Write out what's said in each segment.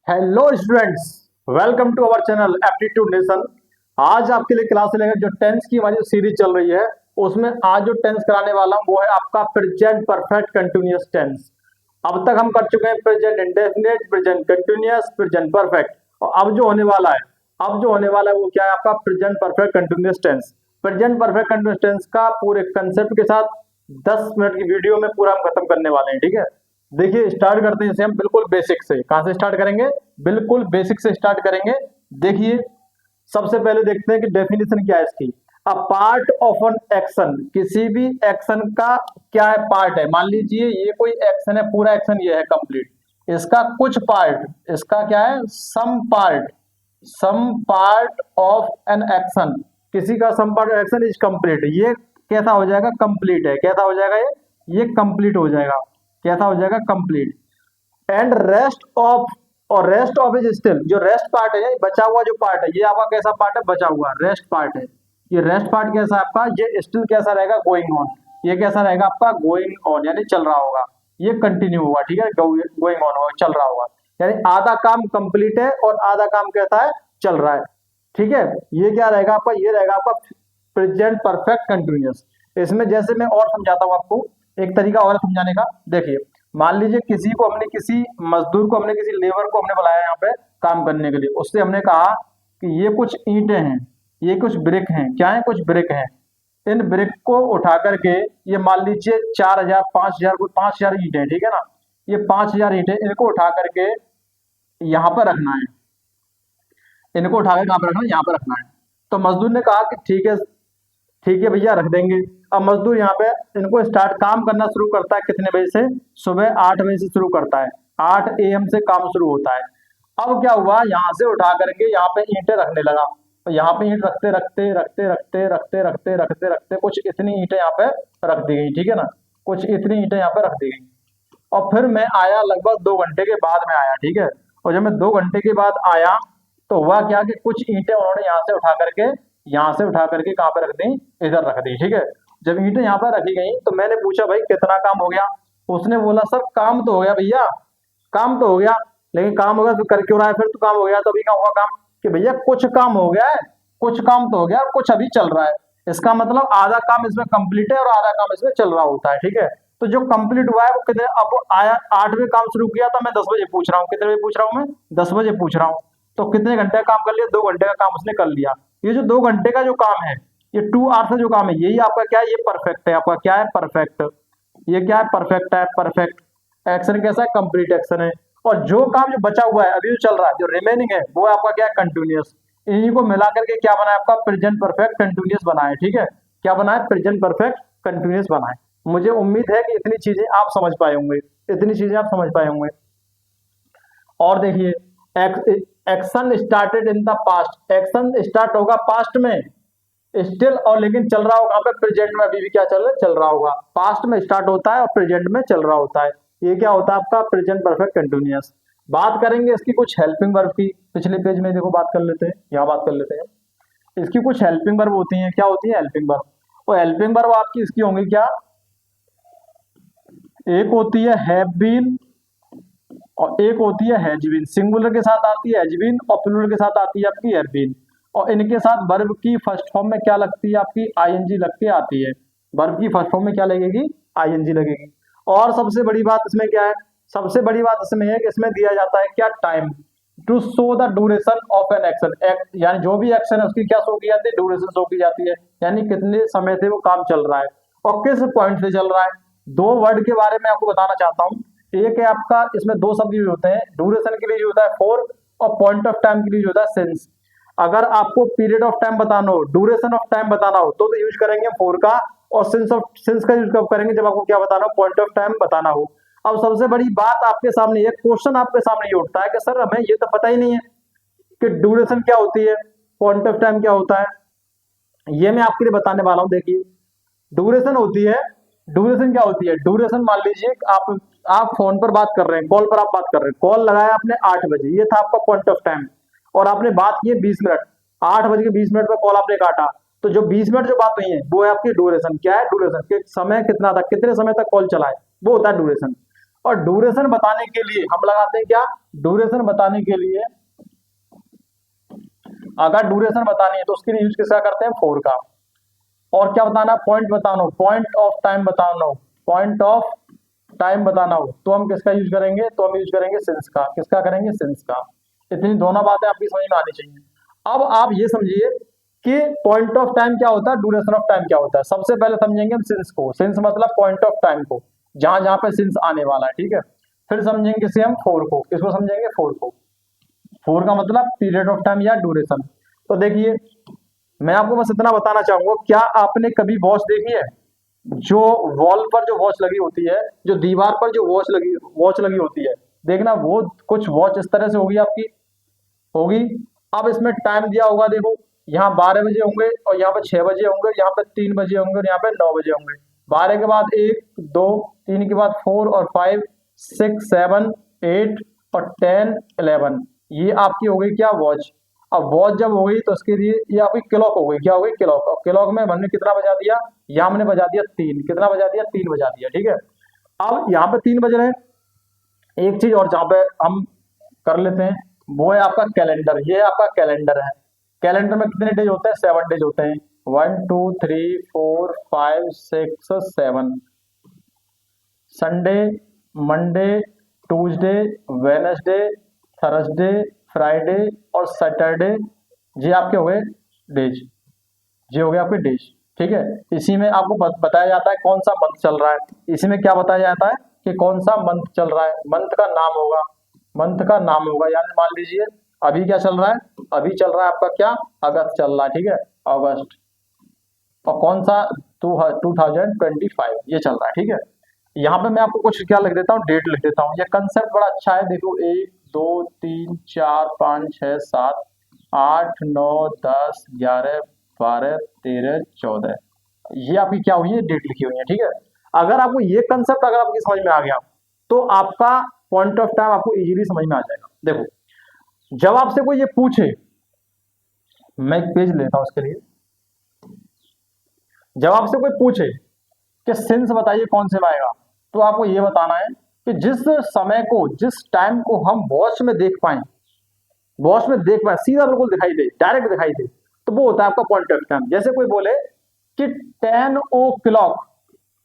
Hello students, welcome to our channel aptitude nation. आज आपके लिए क्लास लेंगे जो टेंस की हमारी सीरीज चल रही है उसमें आज जो टेंस कराने वाला हूं वो है आपका प्रेजेंट परफेक्ट कंटिन्यूअस टेंस। अब तक हम कर चुके हैं present indefinite, present continuous, present perfect और अब जो होने वाला है वो क्या है आपका present perfect continuous tense. Present perfect continuous tense का पूरे कंसेप्ट के साथ 10 मिनट की वीडियो में पूरा हम खत्म करने वाले हैं, ठीक है। देखिए स्टार्ट करते हैं, जैसे हम बिल्कुल बेसिक से, कहां से स्टार्ट करेंगे, बिल्कुल बेसिक से स्टार्ट करेंगे। देखिए सबसे पहले देखते हैं कि डेफिनेशन क्या है इसकी। A part of an action, किसी भी एक्शन का क्या है, पार्ट है। मान लीजिए ये कोई एक्शन है, पूरा एक्शन ये है कंप्लीट, इसका कुछ पार्ट, इसका क्या है, some part of an action, किसी का some part of action is complete. ये कैसा हो जाएगा, कंप्लीट है। कैसा हो जाएगा ये कंप्लीट हो जाएगा। कैसा हो जाएगा, कंप्लीट। एंड रेस्ट ऑफ, और रेस्ट ऑफ इज स्टिल, जो रेस्ट पार्ट है, बचा हुआ जो पार्ट है, ये आपका कैसा पार्ट है, बचा हुआ रेस्ट पार्ट है। ये रेस्ट पार्ट कैसा है आपका, ये स्टिल कैसा रहेगा, गोइंग ऑन। ये कैसा रहेगा आपका, गोइंग ऑन, यानी चल रहा होगा, ये कंटिन्यू होगा, ठीक है, गोइंग ऑन होगा, चल रहा होगा। यानी आधा काम कंप्लीट है और आधा काम कैसा है, चल रहा है, ठीक है। ये क्या रहेगा आपका, ये रहेगा आपका प्रेजेंट परफेक्ट कंटिन्यूअस। इसमें जैसे मैं और समझाता हूं आपको, एक तरीका और समझाने का। देखिए मान लीजिए किसी को हमने, किसी मजदूर को हमने, किसी लेबर को हमने बुलाया यहाँ पे काम करने के लिए। उससे हमने कहा कि ये कुछ ईंटें हैं, ये कुछ ब्रिक हैं। क्या है, कुछ ब्रिक हैं। इन ब्रिक को उठा करके, ये मान लीजिए 4,000 5,000 कोई 5,000 ईंटें, ठीक है ना। ये 5,000 ईंटें, इनको उठा करके यहाँ पर रखना है। इनको उठा कर कहाँ पर रखना है, यहाँ पर रखना है। तो मजदूर ने कहा कि ठीक है भैया, रख देंगे। अब मजदूर यहाँ पे इनको स्टार्ट काम करना शुरू करता है, कितने बजे से, सुबह 8 बजे से शुरू करता है। 8 AM से काम शुरू होता है। अब क्या हुआ, यहाँ से उठा करके यहाँ पे ईंटें रखने लगा। तो यहाँ पे ईंट रखते रखते रखते रखते रखते रखते रखते रखते कुछ इतनी ईंटें यहाँ पे रख दी गई, ठीक है ना। कुछ इतनी ईंटें यहाँ पे रख दी गई। और फिर मैं आया, लगभग 2 घंटे के बाद में आया, ठीक है। और जब मैं 2 घंटे के बाद आया तो हुआ क्या कि कुछ ईंटें उन्होंने यहाँ से उठा करके कहाँ पे रख दी, इधर रख दी, ठीक है। जब ईंटें यहाँ पर रखी गई तो मैंने पूछा भाई कितना काम हो गया। उसने बोला सर काम तो हो गया भैया, काम तो हो गया। लेकिन काम हो गया तो कर क्यों रहा है, फिर तो काम हो गया तो अभी क्या होगा काम, कि भैया कुछ काम हो गया है, कुछ काम तो हो गया और कुछ अभी चल रहा है। इसका मतलब आधा काम इसमें कंप्लीट है और आधा काम इसमें चल रहा होता है, ठीक है। तो जो कंप्लीट हुआ है वो कितने, अब आया 8 बजे काम शुरू किया था, मैं 10 बजे पूछ रहा हूँ, कितने बजे पूछ रहा हूँ मैं, 10 बजे पूछ रहा हूँ। तो कितने घंटे का काम कर लिया, 2 घंटे का काम उसने कर लिया। ये जो 2 घंटे का जो काम है, ये 2 आवर्स का जो काम है, यही आपका क्या है, ये परफेक्ट है। आपका क्या है, परफेक्ट। ये क्या है, परफेक्ट है, परफेक्ट। एक्शन कैसा है, कंप्लीट एक्शन है। और जो काम जो बचा हुआ है, अभी जो चल रहा है, जो रिमेनिंग है, वो आपका क्या है, कंटिन्यूअस। इन्हीं को मिला करके क्या बना है आपका, प्रेजेंट परफेक्ट कंटिन्यूअस बना है, ठीक है। क्या बना है, प्रेजेंट परफेक्ट कंटिन्यूअस बना है। मुझे उम्मीद है कि इतनी चीजें आप समझ पाए होंगे, इतनी चीजें आप समझ पाए होंगे। और देखिए action started in the past, action start होगा पास्ट में, स्टिल, और लेकिन चल रहा होगा पे प्रेजेंट में, अभी भी क्या चल रहा है, चल रहा होगा। पास्ट में स्टार्ट होता है और प्रेजेंट में चल रहा होता है। ये क्या होता है आपका प्रेजेंट परफेक्ट कंटिन्यूअस। बात करेंगे इसकी कुछ हेल्पिंग वर्ब की, पिछले पेज में देखो बात कर लेते हैं, यहाँ बात कर लेते हैं। इसकी कुछ हेल्पिंग वर्ब होती हैं। क्या होती है हेल्पिंग वर्ब, और हेल्पिंग वर्ब आपकी इसकी होंगी क्या, एक होती है हैव बीन और एक होती है हैज बीन। सिंगुलर के साथ आती है हैज बीन और प्लूरल के साथ आती है आपकी हैव बीन। और इनके साथ वर्ब की फर्स्ट फॉर्म में क्या लगती है आपकी, आईएनजी लग के आती है। वर्ब की फर्स्ट फॉर्म में क्या लगेगी, आईएनजी लगेगी। और सबसे बड़ी बात इसमें क्या है, सबसे बड़ी बात इसमें है कि इसमें दिया जाता है क्या, time, to show the duration of an action. यानी जो भी एक्शन है उसकी क्या शो की जाती है, ड्यूरेशन शो की जाती है, यानी कितने समय से वो काम चल रहा है और किस पॉइंट से चल रहा है। 2 वर्ड के बारे में आपको बताना चाहता हूँ। एक है आपका, इसमें 2 शब्द यूज होते हैं, ड्यूरेशन के लिए यूज होता है फॉर, और पॉइंट ऑफ टाइम के लिए यूज होता है सिंस। अगर आपको पीरियड ऑफ टाइम बताना हो, ड्यूरेशन ऑफ टाइम बताना हो तो यूज करेंगे फॉर का, और सिंस का यूज कब करेंगे, जब आपको क्या बताना हो, पॉइंट ऑफ टाइम बताना हो। अब सबसे बड़ी बात आपके सामने, एक क्वेश्चन आपके सामने ये उठता है कि सर हमें ये तो पता ही नहीं है कि ड्यूरेशन क्या होती है, पॉइंट ऑफ टाइम क्या होता है। ये मैं आपके लिए बताने वाला हूं। देखिए ड्यूरेशन होती है, ड्यूरेशन क्या होती है, ड्यूरेशन मान लीजिए आप फोन पर बात कर रहे हैं, कॉल पर आप बात कर रहे हैं, कॉल लगाया आपने 8 बजे, ये था आपका पॉइंट ऑफ टाइम, और आपने बात की 20 मिनट, 8 बज के 20 मिनट पर कॉल आपने काटा। तो जो 20 मिनट जो बात हुई है वो है आपकी ड्यूरेशन। क्या है ड्यूरेशन, के समय कितना था, कितने समय तक कॉल चला है, वो होता है ड्यूरेशन। और ड्यूरेशन बताने के लिए हम लगाते हैं क्या, ड्यूरेशन बताने के लिए अगर ड्यूरेशन बतानी है तो उसके लिए यूज किसका करते हैं, फोर का। और क्या बताना, पॉइंट बताना हो, पॉइंट ऑफ टाइम बताना हो, पॉइंट ऑफ टाइम बताना हो तो हम किसका यूज करेंगे, तो हम यूज करेंगे सिंस का। किसका करेंगे, सिंस का। इतनी दोनों बातें आपकी समझ में आनी चाहिए। अब आप ये समझिए कि पॉइंट ऑफ टाइम क्या होता है, ड्यूरेशन ऑफ टाइम क्या होता है। सबसे पहले समझेंगे हम सिंस को। सिंस मतलब पॉइंट ऑफ टाइम को, जहां जहां पे सिंस आने वाला है, ठीक है। फिर समझेंगे किसे हम, फोर को। किसको समझेंगे, फोर को। फोर का मतलब पीरियड ऑफ टाइम या ड्यूरेशन। तो देखिए मैं आपको बस इतना बताना चाहूंगा, क्या आपने कभी वॉच देखी है, जो वॉल पर जो वॉच लगी होती है, जो दीवार पर जो वॉच लगी होती है, देखना वो कुछ वॉच इस तरह से होगी आपकी, होगी। अब इसमें टाइम दिया होगा, देखो यहाँ 12 बजे होंगे और यहाँ पे 6 बजे होंगे, यहाँ पे 3 बजे होंगे और यहाँ पे 9 बजे होंगे। 12 के बाद 1 2, 3 के बाद 4 और 5 6 7 8 और 10 11, ये आपकी हो गई क्या, वॉच। अब वॉच जब हो गई तो उसके लिए ये आपकी क्लॉक हो गई, क्या हो गई, क्लॉक। और क्लॉक में हमने कितना बजा दिया, यहाँ हमने बजा दिया 3। कितना बजा दिया, 3 बजा दिया, ठीक है। अब यहाँ पे 3 बज रहे हैं। एक चीज और जहाँ पे हम कर लेते हैं वो है आपका कैलेंडर। ये आपका कैलेंडर है। कैलेंडर में कितने डेज होते हैं, 7 डेज होते हैं। 1 2 3 4 5 6 7। Sunday, Monday, Tuesday, Wednesday, Thursday, Friday और सैटरडे, ये आपके हो गए डेज। ये हो गए आपके डेज, ठीक है। इसी में आपको बताया जाता है कौन सा मंथ चल रहा है। इसी में क्या बताया जाता है कि कौन सा मंथ चल रहा है, मंथ का नाम होगा, मंथ का नाम होगा। यानी मान लीजिए अभी क्या चल रहा है, अभी चल रहा है आपका क्या, अगस्त चल रहा है, ठीक है, अगस्त। और कौन सा, 2025 ये चल रहा है, ठीक है। यहाँ पे मैं आपको कुछ क्या लिख देता हूँ, डेट लिख देता हूँ। ये कंसेप्ट बड़ा अच्छा है, देखो 1 2 3 4 5 6 7 8 9 10 11 12 13 14, ये आपकी क्या हुई है, डेट लिखी हुई है, ठीक है। अगर आपको ये कंसेप्ट अगर आपकी समझ में आ गया तो आपका पॉइंट ऑफ टाइम आपको इजीली समझ में आ जाएगा। देखो जब आपसे कोई ये पूछे, मैं एक पेज लेता हूं उसके लिए। जब आपसे कोई पूछे कि सिंस बताइए कौन से में आएगा, तो आपको ये बताना है कि जिस समय को, जिस टाइम को हम वॉच में देख पाए, वॉच में देख पाए, सीधा बिल्कुल दिखाई दे, डायरेक्ट दिखाई दे, तो वो होता है आपका पॉइंट ऑफ टाइम। जैसे कोई बोले कि 10 ओ क्लॉक,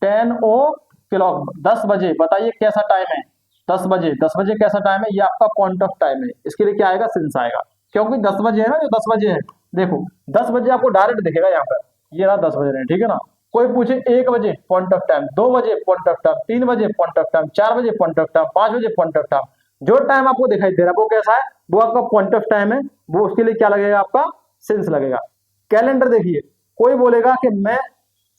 10 ओ क्लॉक, 10 बजे बताइए कैसा टाइम है, 10 बजे, 10 बजे कैसा टाइम है, ये आपका पॉइंट ऑफ टाइम है। इसके लिए क्या आएगा, सिंस आएगा, क्योंकि 10 बजे है ना, जो 10 बजे है, देखो 10 बजे आपको डायरेक्ट दिखेगा यहाँ पर, ये रहा 10 बज रहे हैं, ठीक है ना। कोई पूछे 1 बजे पॉइंट ऑफ टाइम, 2 बजे पॉइंट ऑफ टाइम, 3 बजे पॉइंट ऑफ टाइम, 4 बजे पॉइंट ऑफ टाइम, 5 बजे पॉइंट ऑफ टाइम, जो टाइम आपको दिखाई दे रहा है वो कैसा है, वो आपका पॉइंट ऑफ टाइम है। वो उसके लिए क्या लगेगा, आपका सिंस लगेगा। कैलेंडर देखिए, कोई बोलेगा कि मैं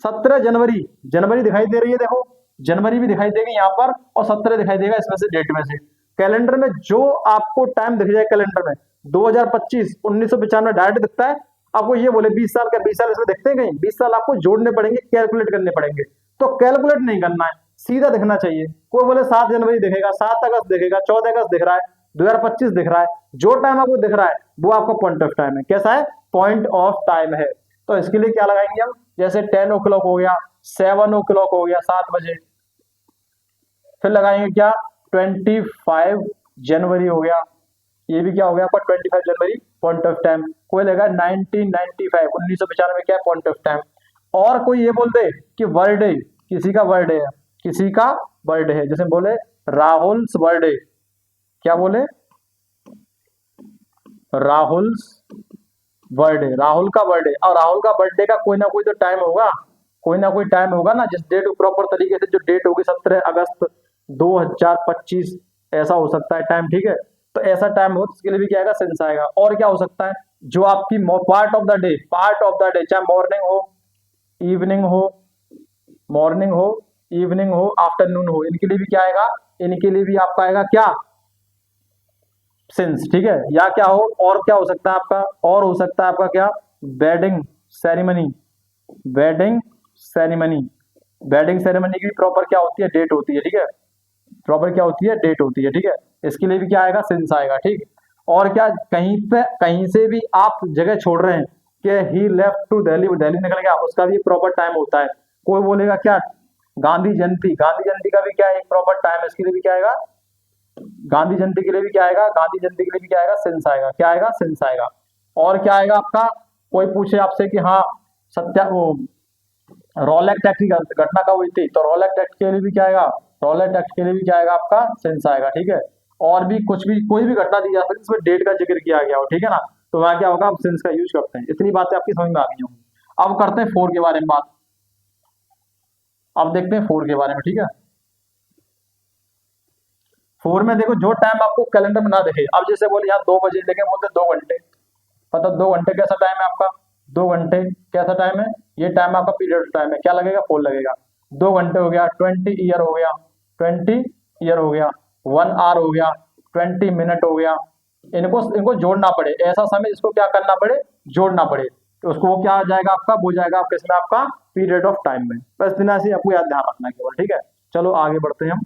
17 जनवरी, जनवरी दिखाई दे रही है, देखो जनवरी भी दिखाई देगी यहाँ पर और 17 दिखाई देगा इसमें से, डेट में से। कैलेंडर में जो आपको टाइम दिख जाए कैलेंडर में 2025 1995 डायरेक्ट दिखता है। आपको ये बोले 20 साल का, 20 साल इसमें दिखते हैं कहीं, 20 साल आपको जोड़ने पड़ेंगे, कैलकुलेट करने पड़ेंगे। तो कैलकुलेट नहीं करना है, सीधा दिखना चाहिए। कोई बोले 7 जनवरी दिखेगा, 7 अगस्त दिखेगा, 14 अगस्त दिख रहा है, 2025 दिख रहा है, जो टाइम आपको दिख रहा है वो आपका पॉइंट ऑफ टाइम है। कैसा है, पॉइंट ऑफ टाइम है। तो इसके लिए क्या लगाएंगे हम, जैसे 10 ओ क्लॉक हो गया, 7 ओ क्लॉक हो गया, 7 बजे। फिर लगाएंगे क्या, 25 जनवरी हो गया, ये भी क्या हो गया आपका 25 जनवरी, पॉइंट ऑफ टाइम। कोई लगा 1995 1995 क्या पॉइंट ऑफ टाइम। और कोई ये बोल दे कि बर्थडे, किसी का बर्थडे है, किसी का बर्थडे है, जैसे बोले राहुल्स बर्थडे, क्या बोले, राहुल्स बर्थडे, राहुल का बर्थडे। और राहुल का बर्थडे का कोई ना कोई तो टाइम होगा, कोई ना कोई टाइम होगा ना, जिस डेट प्रॉपर तरीके से जो डेट होगी 17 अगस्त 2025, ऐसा हो सकता है टाइम, ठीक है। तो ऐसा टाइम हो, इसके लिए भी क्या आएगा, सेंस आएगा। और क्या हो सकता है, जो आपकी part of the day, part of the day, चाहे मॉर्निंग हो, इवनिंग हो, मॉर्निंग हो, इवनिंग हो, आफ्टरनून हो, इनके लिए भी क्या आएगा, इनके लिए भी आपका आएगा क्या, सिंस, ठीक है। या क्या हो, और क्या हो सकता है आपका, और हो सकता है आपका क्या, wedding ceremony, wedding ceremony, wedding ceremony की प्रॉपर क्या होती है, डेट होती है, ठीक है, प्रॉपर क्या होती है, डेट होती है, ठीक है। इसके लिए भी क्या आएगा, सिंस आएगा, ठीक। और क्या, कहीं पे कहीं से भी आप जगह छोड़ रहे हैं कि ही लेफ्ट टू दिल्ली, दिल्ली निकल गया, उसका भी प्रॉपर टाइम होता है। कोई बोलेगा क्या गांधी जयंती, गांधी जयंती का भी क्या है, एक प्रॉपर टाइम, इसके लिए भी क्या आएगा, गांधी जयंती के लिए भी क्या आएगा, गांधी जयंती के लिए भी क्या आएगा, सिंस आएगा, क्या आएगा, सिंस आएगा। और क्या आएगा आपका, कोई पूछे आपसे कि हाँ सत्या वो रॉलेट एक्ट की घटना कब हुई थी, तो रॉलेट एक्ट के लिए भी क्या आएगा, रॉलेट एक्ट के लिए भी क्या आएगा आपका, सिंस आएगा, ठीक है। और भी कुछ भी, कोई भी घटना दी जा सकती है इसमें डेट का जिक्र किया गया हो, ठीक है ना, तो वहां क्या होगा, आप सिंस का यूज करते हैं। इतनी बातें आपकी समझ में आ गई होंगी। अब करते हैं फोर के बारे में बात। अब देखते हैं फोर के बारे में, ठीक है। फोर में देखो, जो टाइम आपको कैलेंडर में ना दिखे, अब जैसे बोले यहाँ 2 बजे लेके बोलते 2 घंटे, मतलब 2 घंटे कैसा टाइम है आपका, 2 घंटे कैसा टाइम है, ये टाइम आपका पीरियड टाइम है, क्या लगेगा, 4 लगेगा। 2 घंटे हो गया, 20 ईयर हो गया, 20 ईयर हो गया, 1 आवर हो गया, 20 मिनट हो गया। इनको इनको जोड़ना पड़े, ऐसा समय जिसको क्या करना पड़े, जोड़ना पड़े, तो उसको वो क्या आ जाएगा आपका, वो जाएगा आपके इसमें आपका पीरियड ऑफ टाइम में। बस इतना से आपको याद ध्यान रखना है केवल, ठीक है। चलो आगे बढ़ते हैं हम।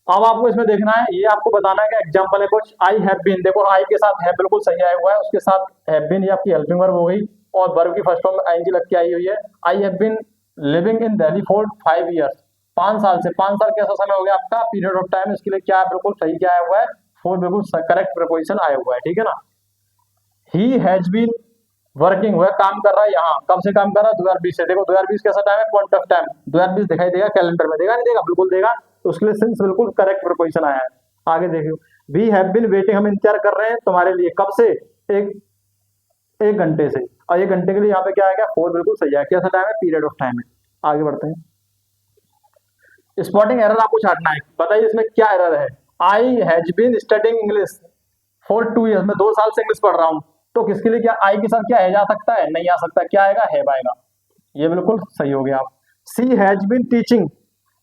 अब आपको इसमें देखना है, ये आपको बताना है कि एग्जांपल है कुछ, आई हैव बीन, देखो आई के साथ है बिल्कुल सही आया हुआ है, उसके साथ हैव बीन ये आपकी हेल्पिंग वर्ब हो गई, और वर्ब की फर्स्ट फॉर्म में आईएनजी लग के आई हुई है। I have been living in Delhi for 5 years, 5 साल से, 5 साल कैसा समय हो गया आपका, पीरियड ऑफ टाइम, इसके लिए क्या है, बिल्कुल सही क्या आया हुआ है, फोर बिल्कुल करेक्ट प्रपोजिशन आया हुआ है, ठीक है ना। ही हैज बीन वर्किंग, वह काम कर रहा है यहाँ, कब से काम कर रहा है, 2020 से। देखो 2020 कैसा टाइम है, पॉइंट ऑफ टाइम, 2020 दिखाई देगा कैलेंडर में, देगा नहीं देगा, बिल्कुल देगा, तो उसके लिए सिंस बिल्कुल करेक्ट प्रपोजिशन आया है। आगे देखियो, वी हैव बीन वेटिंग, हम इंतजार कर रहे हैं तुम्हारे लिए, कब से, एक घंटे से, और 1 घंटे के लिए यहाँ पे क्या आएगा, फोर बिल्कुल सही है, कैसा टाइम है, पीरियड ऑफ टाइम है। आगे बढ़ते हैं। स्पॉटिंग एरर आपको छाटना है, बताइए इसमें क्या एरर है। I has been studying English for 2 years, मैं 2 साल से इंग्लिश पढ़ रहा हूँ, तो किसके लिए क्या आई के साथ क्या है जा सकता है, नहीं आ सकता, क्या आएगा, हैव आएगा, ये बिल्कुल सही हो गया। आप सी हैज बीन टीचिंग,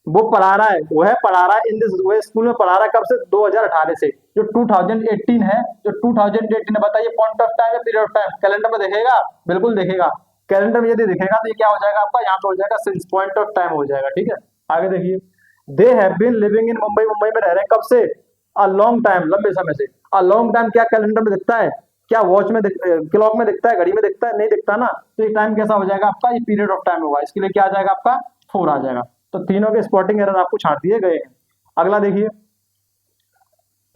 वो पढ़ा रहा है, वो है पढ़ा रहा है इन दिस, वो स्कूल में पढ़ा रहा है, कब से, 2018 से। जो 2018 है, जो 2018 है, बताइए पॉइंट ऑफ टाइम है, पीरियड ऑफ टाइम, कैलेंडर में देखेगा, बिल्कुल देखेगा, कैलेंडर में यदि दिखेगा तो ये क्या हो जाएगा आपका, यहाँ पे हो जाएगा सिंस, पॉइंट ऑफ टाइम हो जाएगा, ठीक है। आगे देखिए, they have been living in Mumbai, Mumbai में रह रहे हैं कब से, अ लॉन्ग टाइम, लंबे समय से। अ लॉन्ग टाइम क्या कैलेंडर में दिखता है, क्या वॉच में, क्लॉक में दिखता है, घड़ी में दिखता है, नहीं दिखता ना, तो ये टाइम कैसा हो जाएगा आपका, ये पीरियड ऑफ टाइम होगा, इसके लिए क्या आ जाएगा आपका, 4 आ जाएगा। तो तीनों के स्पॉटिंग एरर आपको छाट दिए गए हैं। अगला देखिए,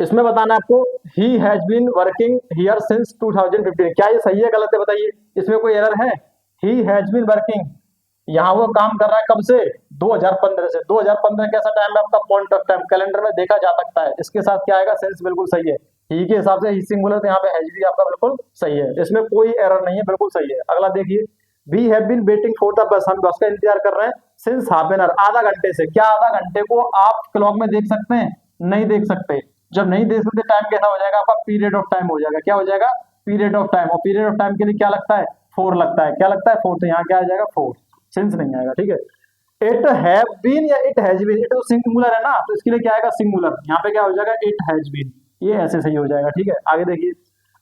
इसमें बताना आपको, he has been working here since 2015, क्या ये सही है गलत है, बताइए, इसमें कोई एरर है। ही हैज बीन वर्किंग, यहाँ वो काम कर रहा है कब से, 2015 से। 2015 कैसा टाइम है आपका, पॉइंट ऑफ टाइम, कैलेंडर में देखा जा सकता है, इसके साथ क्या आएगा, सेंस बिल्कुल सही है। ही के हिसाब से ही सिंगुलर, तो यहाँ पे हैज भी आपका बिल्कुल सही है, इसमें कोई एरर नहीं है, बिल्कुल सही है। अगला देखिए, we have been waiting for the bus, हम बस का इंतजार कर रहे हैं सिंस हाफ एन आवर, आधा घंटे से। क्या आधा घंटे को आप क्लॉक में देख सकते हैं, नहीं देख सकते। जब नहीं देख सकते, टाइम कैसा हो जाएगा आपका, पीरियड ऑफ टाइम हो जाएगा, क्या हो जाएगा, पीरियड ऑफ टाइम, और पीरियड ऑफ टाइम के लिए क्या लगता है, 4 लगता है, क्या लगता है, 4, तो यहाँ क्या आ जाएगा, 4, सिंस नहीं आएगा, ठीक है। इट हैव बीन या इट हैज बीन, इट तो सिंगुलर है ना, तो इसके लिए क्या आएगा, सिंगुलर, यहाँ पे क्या हो जाएगा, इट हैज बीन, ये ऐसे सही हो जाएगा, ठीक है। आगे देखिए,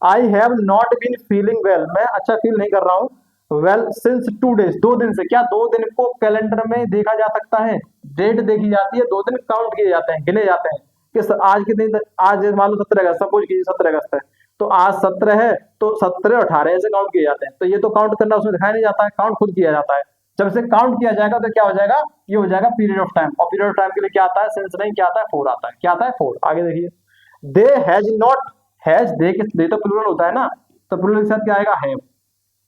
I have not been feeling well, मैं अच्छा फील नहीं कर रहा हूँ, वेल सिंस 2 डेज, 2 दिन से। क्या 2 दिन को कैलेंडर में देखा जा सकता है, डेट देखी जाती है, 2 दिन काउंट किए जाते हैं, गिने जाते हैं, किस आज के दिन, आज मान लो 17 अगस्त, सपोज कीजिए 17 अगस्त है, तो आज 17 है, तो 17 और 18 ऐसे काउंट किए जाते हैं, तो ये तो काउंट करना उसमें दिखाया नहीं जाता है, काउंट खुद किया जाता है। जब से काउंट किया जाएगा तो क्या हो जाएगा, ये हो जाएगा पीरियड ऑफ टाइम, और पीरियड ऑफ टाइम के लिए क्या आता है, सिंस नहीं, क्या आता है, 4 आता है, क्या आता है, 4। आगे देखिए, दे हैज नॉट, हैज दे तो प्लूरल होता है ना, तो प्लूरल के साथ क्या आएगा, हैव,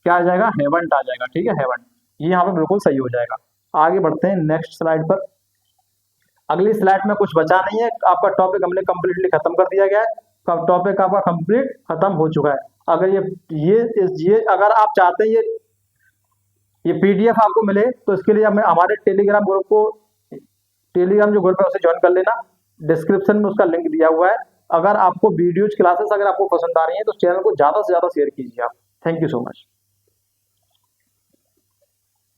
क्या आ जाएगा, हैवंट आ जाएगा, ठीक है, हैवंट, ये यहाँ पे बिल्कुल सही हो जाएगा। आगे बढ़ते हैं नेक्स्ट स्लाइड पर। अगली स्लाइड में कुछ बचा नहीं है, आपका टॉपिक हमने कंप्लीटली खत्म कर दिया गया है, टॉपिक आपका कंप्लीट खत्म हो चुका है। अगर ये अगर आप चाहते हैं ये पीडीएफ आपको मिले, तो इसके लिए हमें हमारे टेलीग्राम ग्रुप को, टेलीग्राम जो ग्रुप है उसे ज्वाइन कर लेना, डिस्क्रिप्शन में उसका लिंक दिया हुआ है। अगर आपको वीडियोज क्लासेस अगर आपको पसंद आ रही है तो चैनल को ज्यादा से ज्यादा शेयर कीजिए आप। Thank you so much.